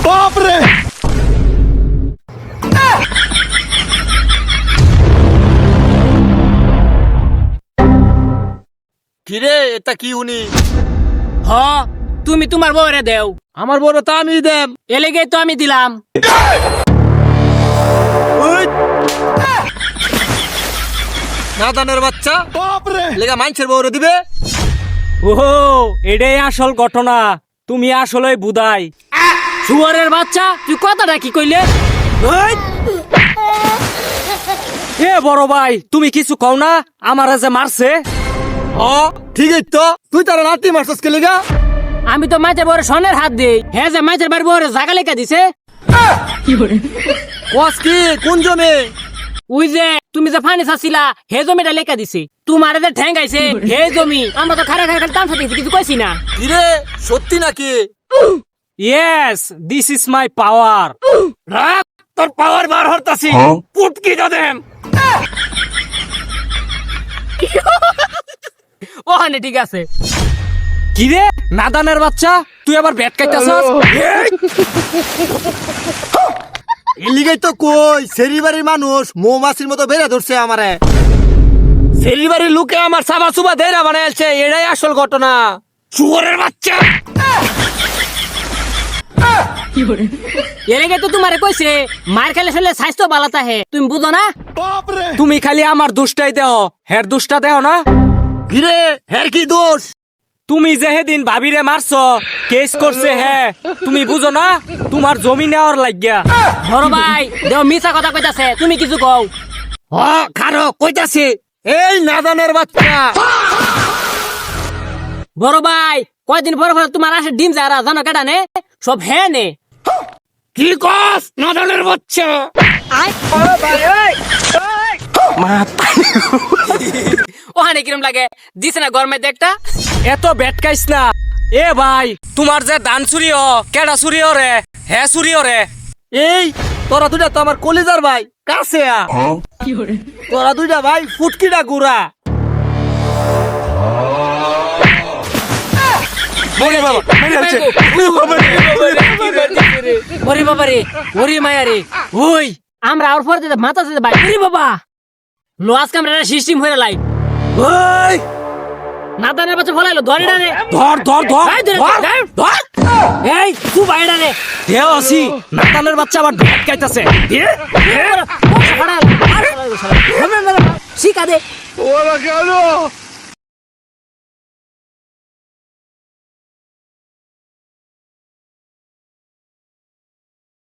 বাপ রে কিরে এটা কি উনি হ তুমি তোমার বউরে দেও। আমার বড় তো আমি দেম এলেগে তো আমি দিলাম। নাদানের বাচ্চা বাপ রে লেগা মাইনছের বউরে দিবে। ওহো এটাই আসল ঘটনা, তুমি আসলে বুদাই। শুয়ারের বাচ্চা তুই কথাটা কি কইলে? এ বড় ভাই তুমি কিছু কও না, আমারে যে মারছে। ঠিক আছে তো তুই তার নাতি মারছস কে লেগা? আমি তো মাছের বউরে সনের হাত দেই, হ্যাঁ যে মাছের বাড়ি বউরে জাগা লেখা দিছে। কস কি কোন জমে? ওই যে তুমি যে ফানি চাচ্ছিলা হে জমিটা লেখা দিছে, তোমার যে ঠ্যাং আইছে হে জমি। আমরা তো খারা খারা টান ফাটিছি, কিছু কইছি না। কিরে সত্যি নাকি? ইয়েস দিস ইজ মাই পাওয়ার। রাখ তোর পাওয়ার বার হরতাছি, পুটকি দদেম। ওখানে ঠিক আছে। কি রে নাদানের বাচ্চা, তুই আবার ব্যাট খাইতাছস? এলিগাই তো কই সেরি বাড়ির মানুষ মৌমাছির মতো বেড়ে ধরছে আমারে। সেরি বাড়ির লোকে আমার সাবা সুবা দেরা বানাইছে, এটাই আসল ঘটনা। শুয়োরের বাচ্চা এলেগে তো তোমারে কইছে মার খেলে ফেলে স্বাস্থ্য ভালো থাকে, তুমি বুঝো না? তুমি খালি আমার দুষ্টাই দেহ, হের দুষ্টা দেহ না। কিরে হের কি দোষ? তুমি যে সেদিন ভাবিরে মারছ, কেস করছে হ্যাঁ, তুমি বুঝো না? তোমার জমি নেওয়ার লাগিয়া। বড় ভাই দেও মিছা কথা কইতাছে, তুমি কিছু কও। খারো কইতাছি। এই নাদানের বাচ্চা বড় ভাই কয়দিন পর পর তোমার আসে ডিম যারা জানো কেটা নে সব হ্যাঁ নে। কি কস নাদানের বাচ্চা? ওখানে কিরম লাগে দিছে না গরমে দেখটা। এত ব্যাট খাইস না। এ ভাই তোমার যে দান চুরি কেডা চুরি রে? হ্যাঁ চুরি রে। এই তোরা দুইটা তো আমার কলিজার ভাই কাছে আ। তোরা দুইটা ভাই ফুটকিটা গুড়া। ওরে বাবা রে ওরে মায়া রে ওই আমরা আর পরে মাথা দিতে ভাই ওরে বাবা লোয়াস কামরা সিস্টেম হয়ে লাই। ওই নাদানের বাচ্চা ফলাইলো ধরে না রে। ধর ধর ধর এই ধরে, ধর, ধর। এই তুই বাইরে রে দেও আসি নাদানের বাচ্চা আবার ব্যাট খাইতাছে। শিখা দে। ওরা কেন